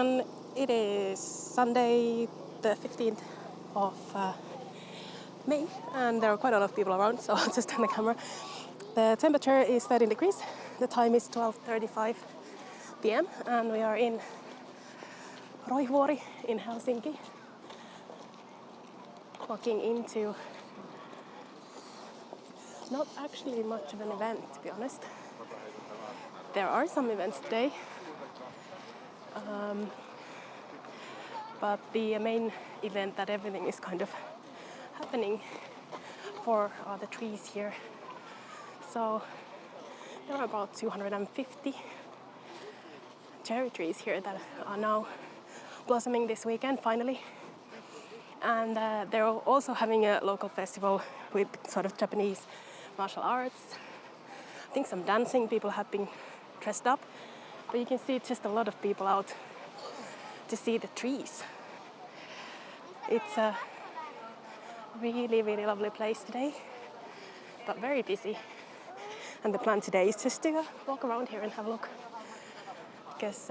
everyone. It is Sunday the 15th of May and there are quite a lot of people around, so I'll just turn the camera. The temperature is 13 degrees. The time is 12:35 p.m. and we are in Roihuvuori in Helsinki. Walking into not actually much of an event, to be honest. There are some events today. But the main event that everything is kind of happening for are the trees here. So there are about 250 cherry trees here that are now blossoming this weekend finally. And they're also having a local festival with sort of Japanese martial arts. I think some dancing, people have been dressed up. But you can see just a lot of people out to see the trees. It's a really, really lovely place today, but very busy. And the plan today is just to walk around here and have a look. Because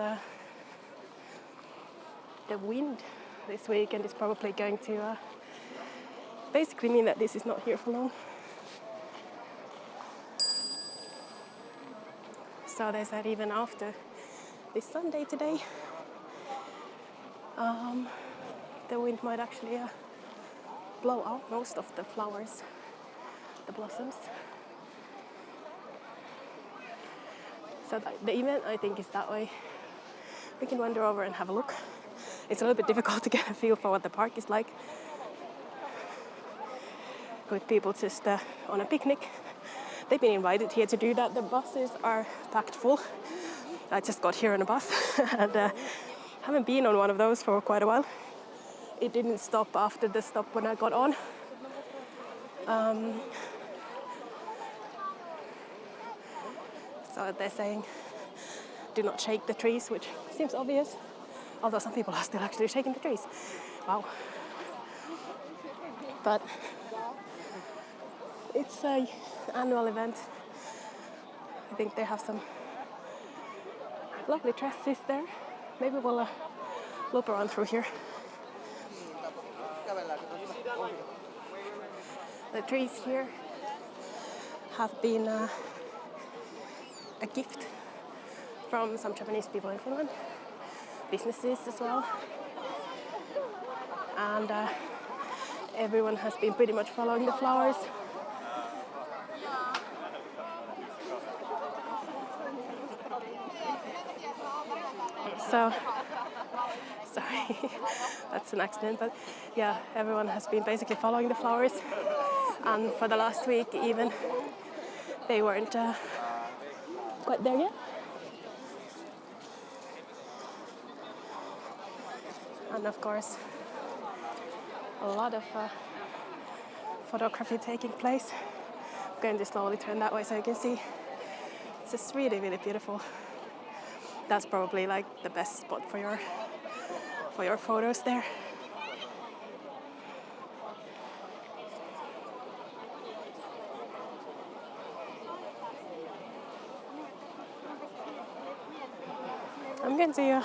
the wind this weekend is probably going to basically mean that this is not here for long. So they said even after this Sunday today, the wind might actually blow out most of the flowers, the blossoms. So the event, I think, is that way. We can wander over and have a look. It's a little bit difficult to get a feel for what the park is like with people just on a picnic. They've been invited here to do that. The buses are packed full. I just got here on a bus and haven't been on one of those for quite a while. It didn't stop after the stop when I got on. So they're saying do not shake the trees, which seems obvious, although some people are still actually shaking the trees. Wow. But it's an annual event. I think they have some lovely dresses there. Maybe we'll loop around through here. The trees here have been a gift from some Japanese people in Finland, businesses as well. And everyone has been pretty much following the flowers. So, sorry, that's an accident, but yeah, everyone has been basically following the flowers. And for the last week even, they weren't quite there yet. And of course, a lot of photography taking place. I'm going to slowly turn that way so you can see. It's just really, really beautiful. That's probably like the best spot for your photos there. I'm going to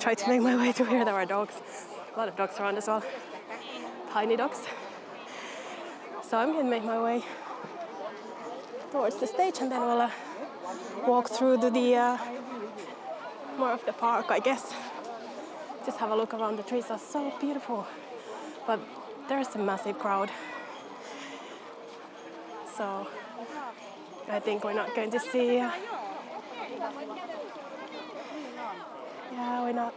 try to make my way to where there are dogs. A lot of dogs around as well. Tiny dogs. So I'm going to make my way towards the stage and then we'll walk through to the more of the park, I guess. Just have a look around. The trees are so beautiful, but there's a massive crowd. So I think we're not going to see. We're not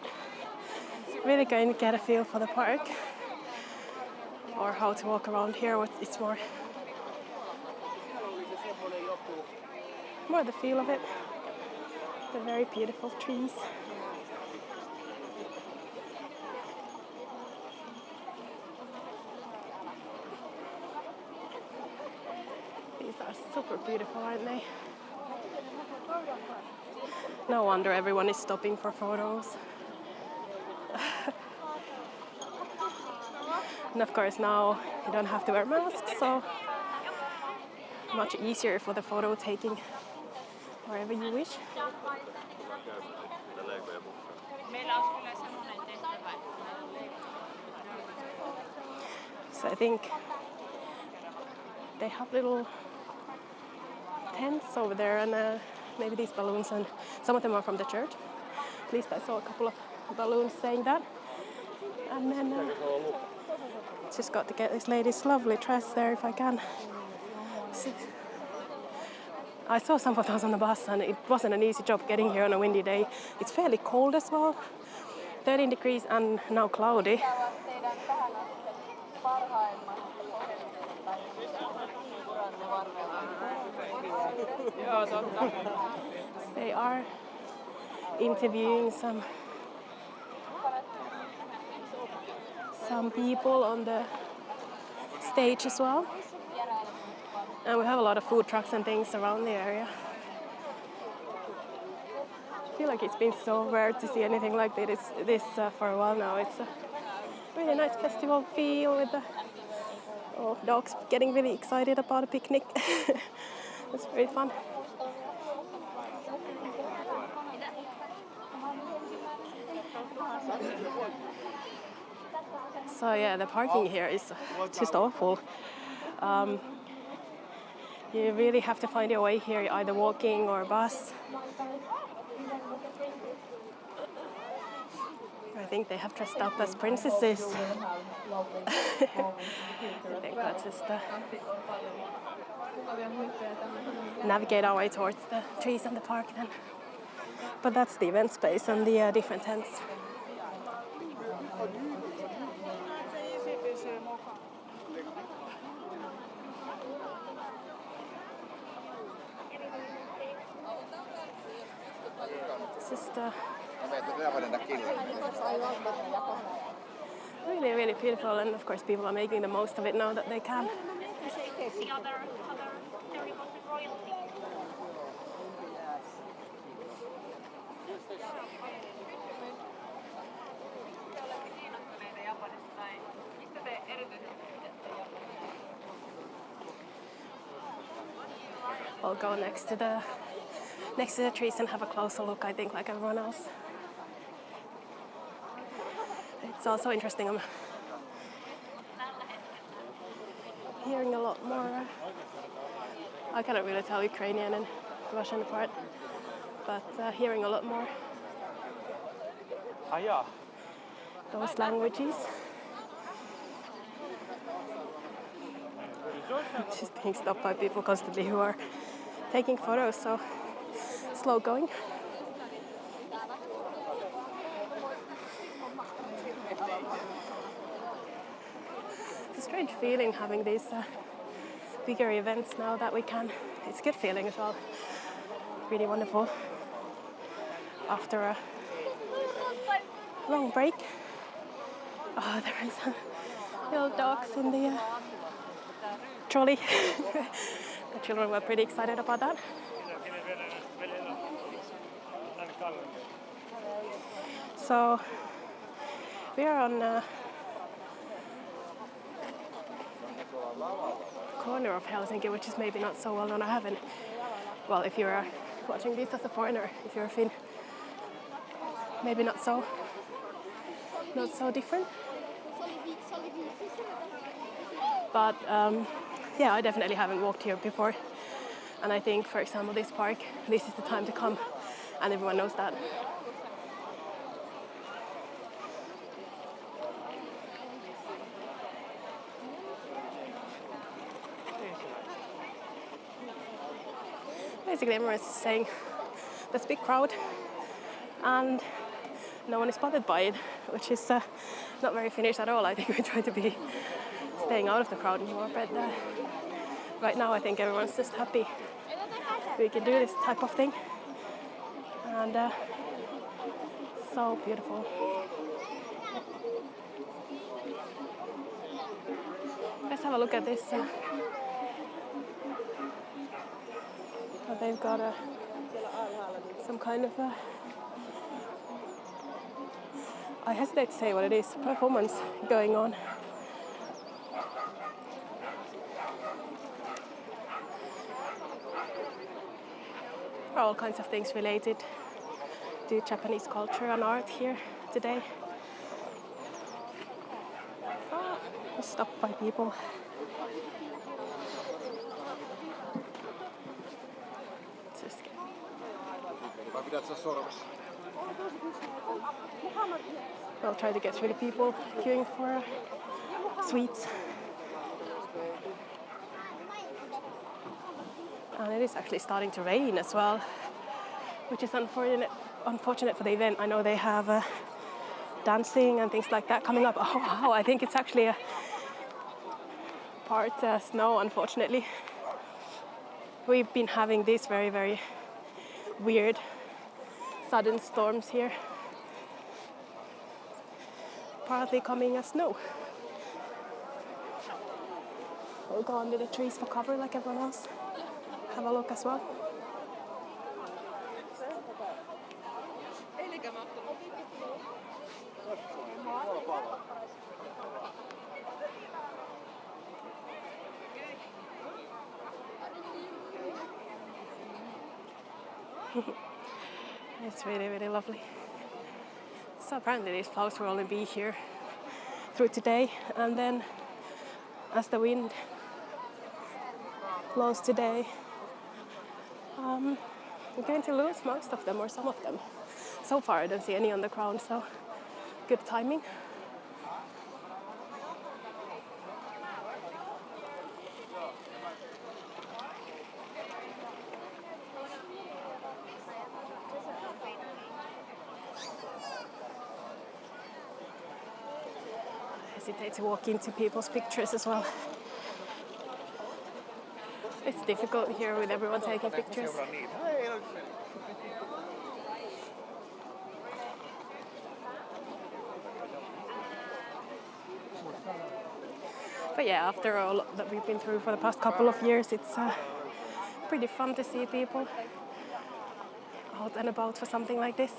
really going to get a feel for the park or how to walk around here. It's more the feel of it. The very beautiful trees. These are super beautiful, aren't they? No wonder everyone is stopping for photos. And of course now you don't have to wear masks, so much easier for the photo taking. wherever you wish. So I think they have little tents over there, and maybe these balloons, and some of them are from the church. At least I saw a couple of balloons saying that. And then just got to get this lady's lovely dress there if I can. I saw some photos on the bus, and it wasn't an easy job getting here on a windy day. It's fairly cold as well, 13 degrees and now cloudy. They are interviewing some people on the stage as well. And we have a lot of food trucks and things around the area. I feel like it's been so rare to see anything like this for a while now. It's a really nice festival feel with the dogs getting really excited about a picnic. It's very fun. So yeah, the parking here is just awful. You really have to find your way here, either walking or bus. I think they have dressed up as princesses. I think let's just navigate our way towards the trees and the park then. But that's the event space and the different tents. It's just really, really beautiful, and of course people are making the most of it now that they can. I'll go next to the trees and have a closer look, I think, like everyone else. It's also interesting. I'm hearing a lot more. I cannot really tell Ukrainian and Russian apart, but hearing a lot more those languages. Just being stopped by people constantly who are taking photos, so slow going. It's a strange feeling having these bigger events now that we can. It's a good feeling as well. Really wonderful after a long break. Oh, there is little dogs in the trolley. The children were pretty excited about that. So we are on a corner of Helsinki, which is maybe not so well known. I haven't. Well, if you're watching this as a foreigner, if you're a Finn, maybe not so different. But yeah, I definitely haven't walked here before, and I think, for example, this park, this is the time to come, and everyone knows that. Basically, everyone is saying there's a big crowd, and no one is bothered by it, which is not very Finnish at all. I think we try to be staying out of the crowd more, but right now I think everyone's just happy we can do this type of thing, and it's so beautiful. Let's have a look at this. They've got some kind of I hesitate to say what it is, performance going on. are all kinds of things related to Japanese culture and art here today. We're stopped by people. We'll try to get through the people queuing for sweets. And it is actually starting to rain as well, which is unfortunate for the event. I know they have dancing and things like that coming up. Oh wow, I think it's actually a part snow, unfortunately. We've been having these very, very weird sudden storms here, partly coming as snow. We'll go under the trees for cover like everyone else. Have a look as well. It's really, really lovely. So apparently these flowers will only be here through today, and then as the wind blows today, we're going to lose most of them, or some of them. So far I don't see any on the ground, so good timing. I hesitate to walk into people's pictures as well. It's difficult here with everyone taking pictures. But yeah, after all that we've been through for the past couple of years, it's pretty fun to see people out and about for something like this.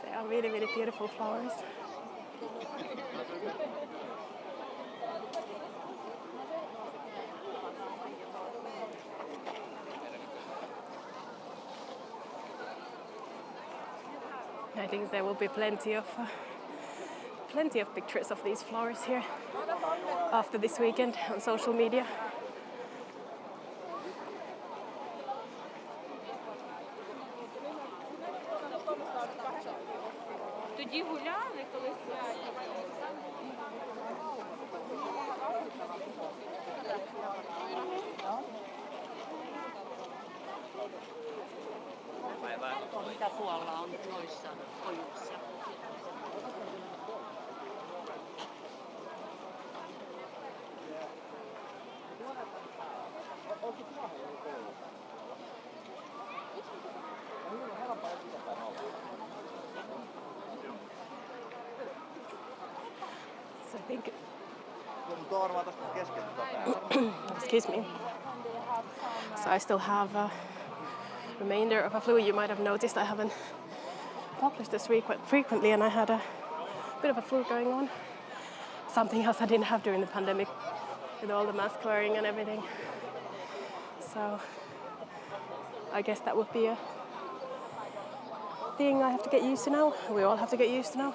They are really, really beautiful flowers. I think there will be plenty of pictures of these flowers here after this weekend on social media. Mitä tuolla on noissa kojuissa? So I think. Excuse me. So I still have a remainder of a flu. You might have noticed I haven't published this frequently, and I had a bit of a flu going on. Something else I didn't have during the pandemic with all the mask wearing and everything. So I guess that would be a thing I have to get used to now. We all have to get used to now.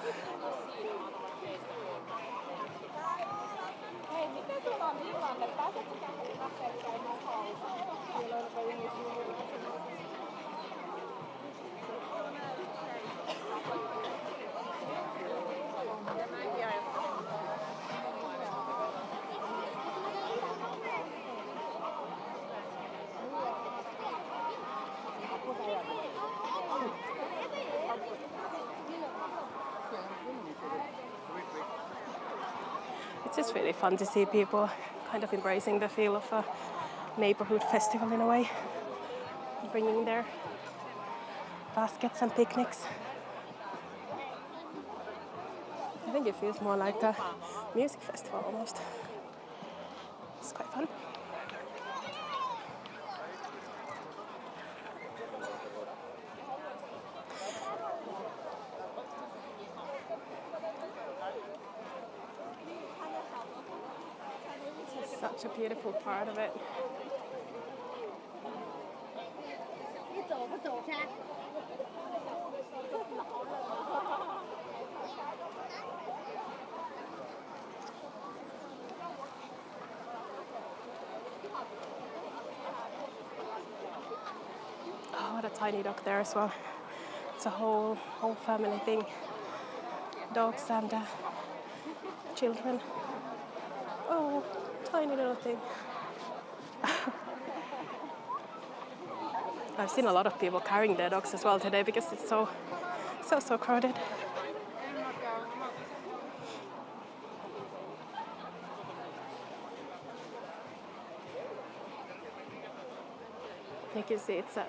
It's just really fun to see people kind of embracing the feel of a neighborhood festival in a way, bringing their baskets and picnics. I think it feels more like a music festival almost. It's quite fun. Such a beautiful part of it. Oh, what a tiny dog there as well. It's a whole family thing. Dogs and children. Oh, tiny little thing. I've seen a lot of people carrying their dogs as well today because it's so crowded. You can see it's a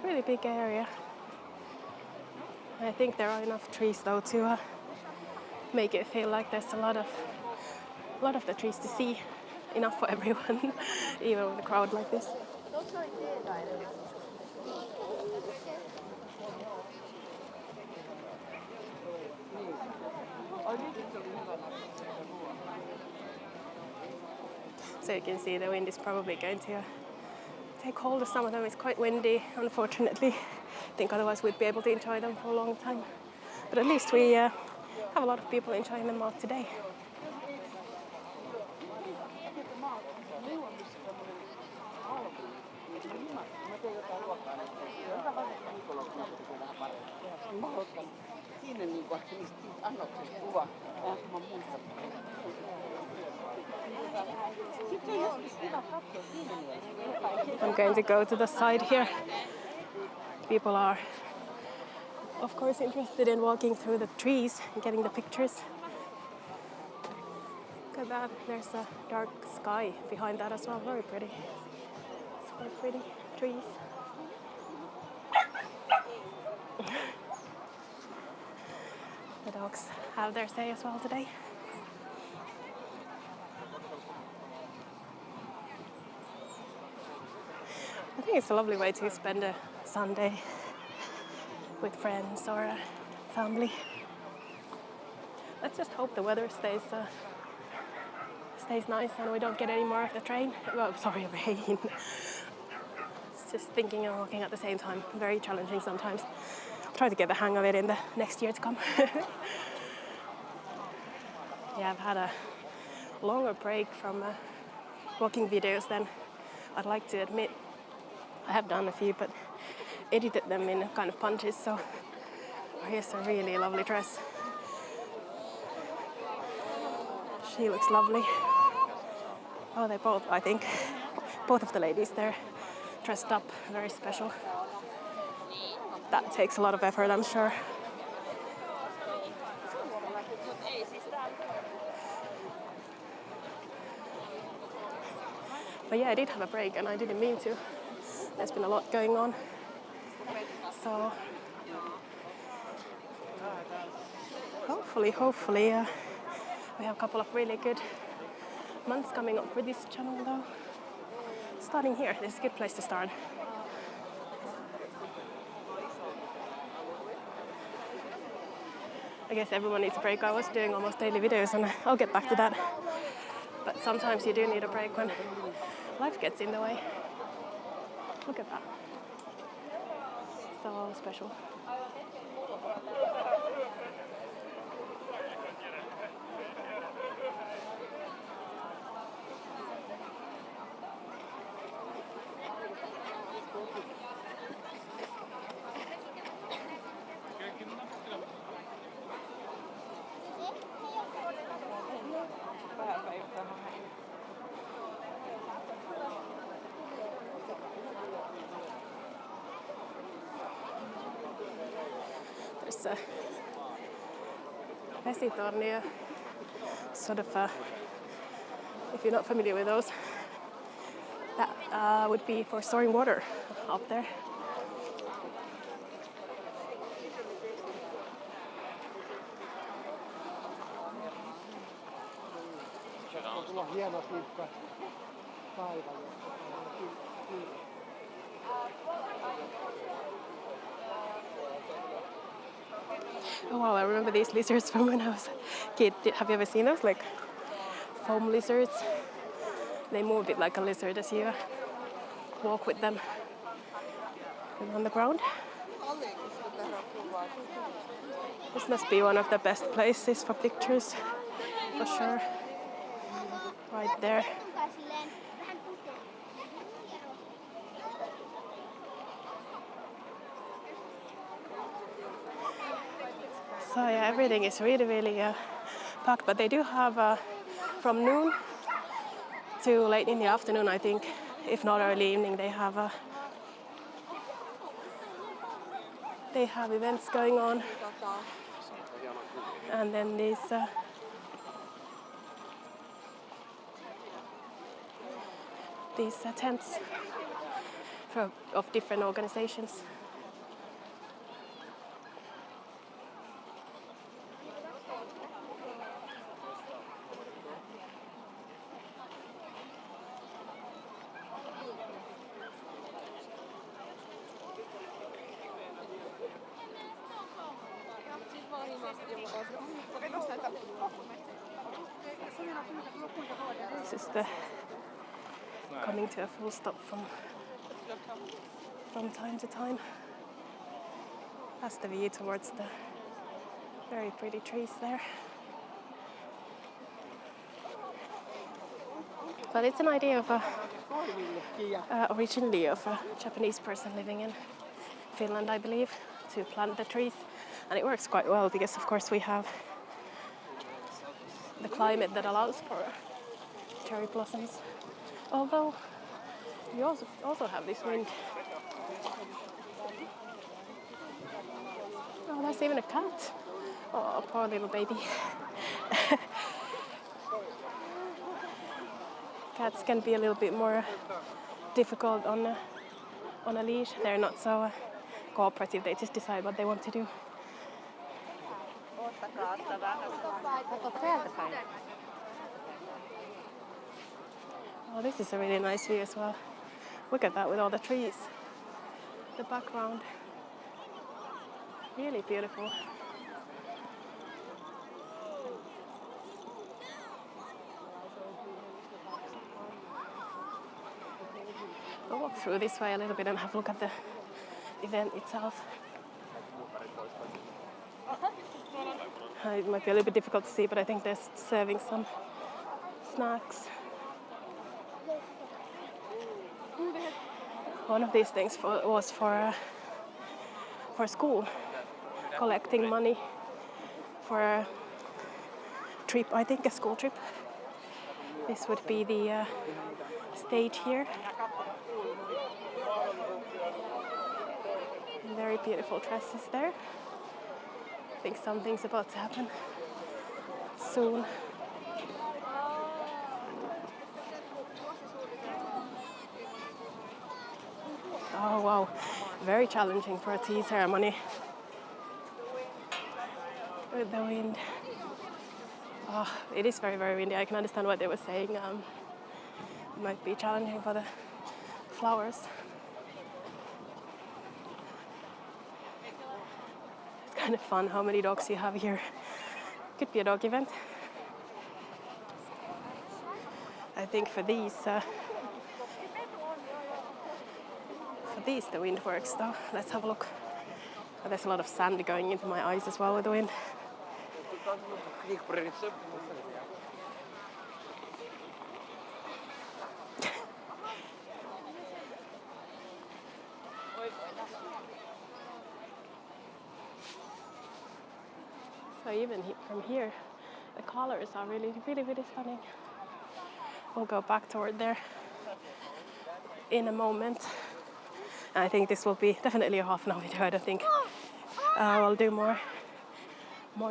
really big area. I think there are enough trees though to make it feel like there's a lot of the trees to see, enough for everyone, even with a crowd like this. So you can see the wind is probably going to take hold of some of them. It's quite windy, unfortunately. I think otherwise we'd be able to enjoy them for a long time. But at least we have a lot of people enjoying them all today. I'm going to go to the side here. People are, of course, interested in walking through the trees and getting the pictures. Look at that, there's a dark sky behind that as well, very pretty. It's quite pretty trees. The dogs have their say as well today. I think it's a lovely way to spend a Sunday with friends or family. Let's just hope the weather stays nice and we don't get any more of the rain. Rain. It's just thinking and walking at the same time. Very challenging sometimes. I'll try to get the hang of it in the next year to come. Yeah, I've had a longer break from walking videos than I'd like to admit. I have done a few, but edited them in kind of punches, so here's a really lovely dress. She looks lovely. Oh, they both, I think, both of the ladies there dressed up very special. That takes a lot of effort, I'm sure. But yeah, I did have a break and I didn't mean to. There's been a lot going on. So hopefully we have a couple of really good months coming up for this channel though. Starting here, this is a good place to start. I guess everyone needs a break. I was doing almost daily videos and I'll get back to that. But sometimes you do need a break when life gets in the way. Look at that. So special. There's a vesitorni, sort of if you're not familiar with those, that would be for storing water up there. Oh wow, I remember these lizards from when I was a kid. Have you ever seen those? Like foam lizards? They move a bit like a lizard as you walk with them. and on the ground. This must be one of the best places for pictures, for sure. Right there. So yeah, everything is really packed, but they do have from noon to late in the afternoon, I think, if not early evening, they have events going on, and then these tents of different organizations. This is coming to a full stop from time to time. That's the view towards the very pretty trees there. But it's an idea of originally of a Japanese person living in Finland, I believe, to plant the trees. And it works quite well because, of course, we have the climate that allows for cherry blossoms. Although we also have this wind. Oh, there's even a cat. Oh, poor little baby. Cats can be a little bit more difficult on a leash. They're not so cooperative. They just decide what they want to do. Oh, this is a really nice view as well. Look at that with all the trees. The background. Really beautiful. I'll walk through this way a little bit and have a look at the event itself. It might be a little bit difficult to see, but I think they're serving some snacks. One of these things was for school, collecting money for a trip, I think a school trip. This would be the stage here. Very beautiful dresses there. I think something's about to happen soon. Oh wow, very challenging for a tea ceremony with the wind. Oh, it is very windy. I can understand what they were saying. It might be challenging for the flowers. It's kind of fun how many dogs you have here. Could be a dog event. I think for these the wind works though. Let's have a look. Oh, there's a lot of sand going into my eyes as well with the wind. So even from here, the colors are really stunning. We'll go back toward there in a moment. I think this will be definitely a half an hour video. I don't think I'll do more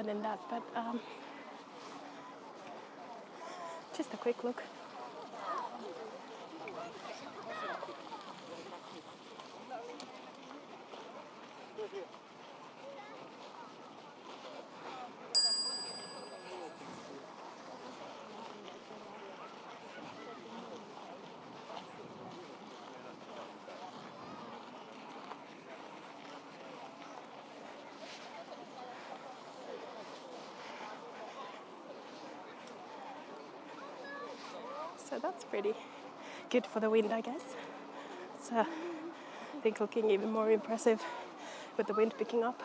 than that, but just a quick look. So that's pretty good for the wind, I guess. It's I think looking even more impressive with the wind picking up.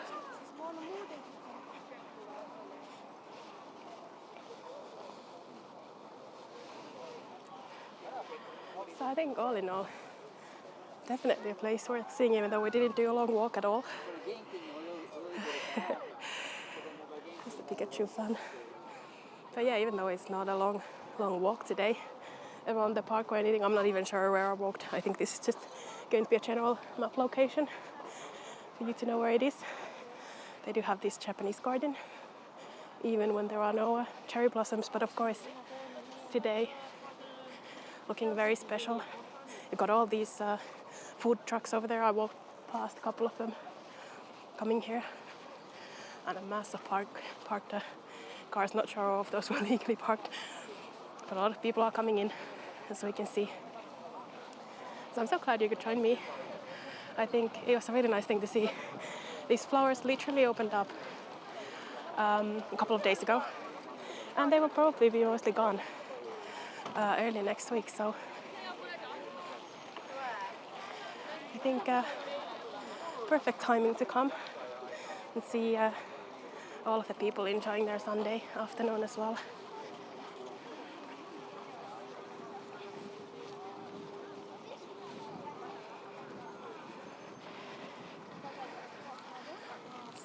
So I think all in all, definitely a place worth seeing, even though we didn't do a long walk at all. Just a Pikachu fan. But yeah, even though it's not a long walk today around the park or anything, I'm not even sure where I walked. I think this is just going to be a general map location for you to know where it is. They do have this Japanese garden, even when there are no cherry blossoms, but of course today looking very special. You got all these food trucks over there. I walked past a couple of them coming here, and a massive parked cars. Not sure if those were legally parked, but a lot of people are coming in, as we can see. So I'm so glad you could join me. I think it was a really nice thing to see. These flowers literally opened up a couple of days ago, and they will probably be mostly gone early next week. So I think perfect timing to come and see all of the people enjoying their Sunday afternoon as well.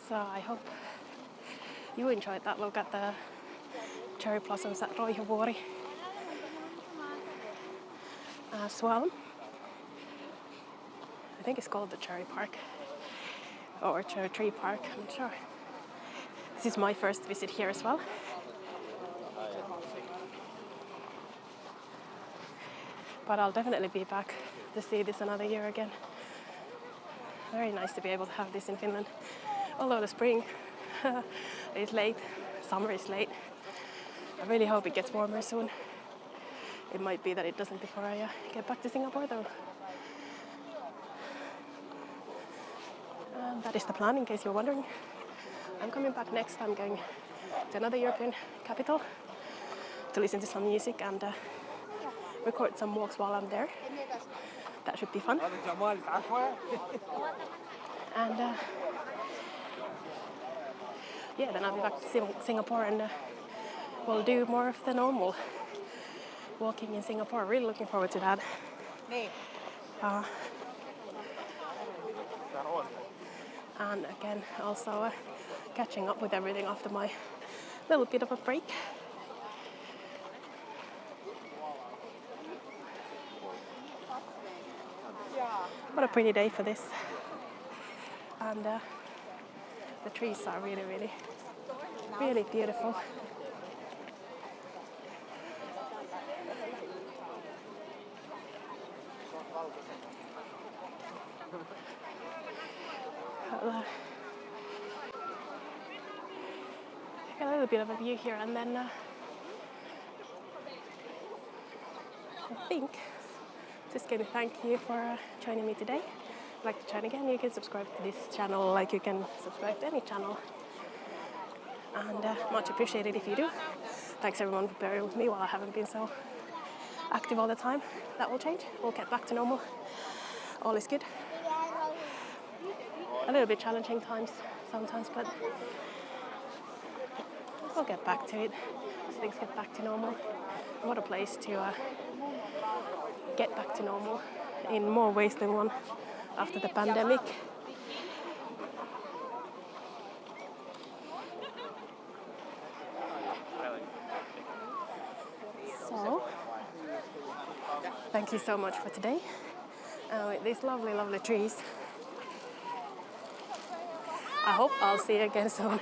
So I hope you enjoyed that look at the cherry blossoms at Roihuvuori as well. I think it's called the Cherry Park or Cherry Tree Park, I'm not sure. This is my first visit here as well. But I'll definitely be back to see this another year again. Very nice to be able to have this in Finland. Although the spring is late, summer is late. I really hope it gets warmer soon. It might be that it doesn't before I get back to Singapore though. That is the plan, in case you're wondering. I'm coming back next. I'm going to another European capital to listen to some music and record some walks while I'm there. That should be fun. And yeah, then I'll be back to Singapore and we'll do more of the normal walking in Singapore. Really looking forward to that. And again, also catching up with everything after my little bit of a break. What a pretty day for this. And the trees are really, really, really beautiful. A little bit of a view here, and then I think just going to thank you for joining me today. If you'd like to join again, you can subscribe to this channel like you can subscribe to any channel. And much appreciated if you do. Thanks everyone for bearing with me while I haven't been so active all the time. That will change. We'll get back to normal. All is good. A little bit challenging times sometimes, but we'll get back to it as things get back to normal. What a place to get back to normal in more ways than one after the pandemic. So, thank you so much for today. With these lovely, lovely trees. I hope I'll see you again soon.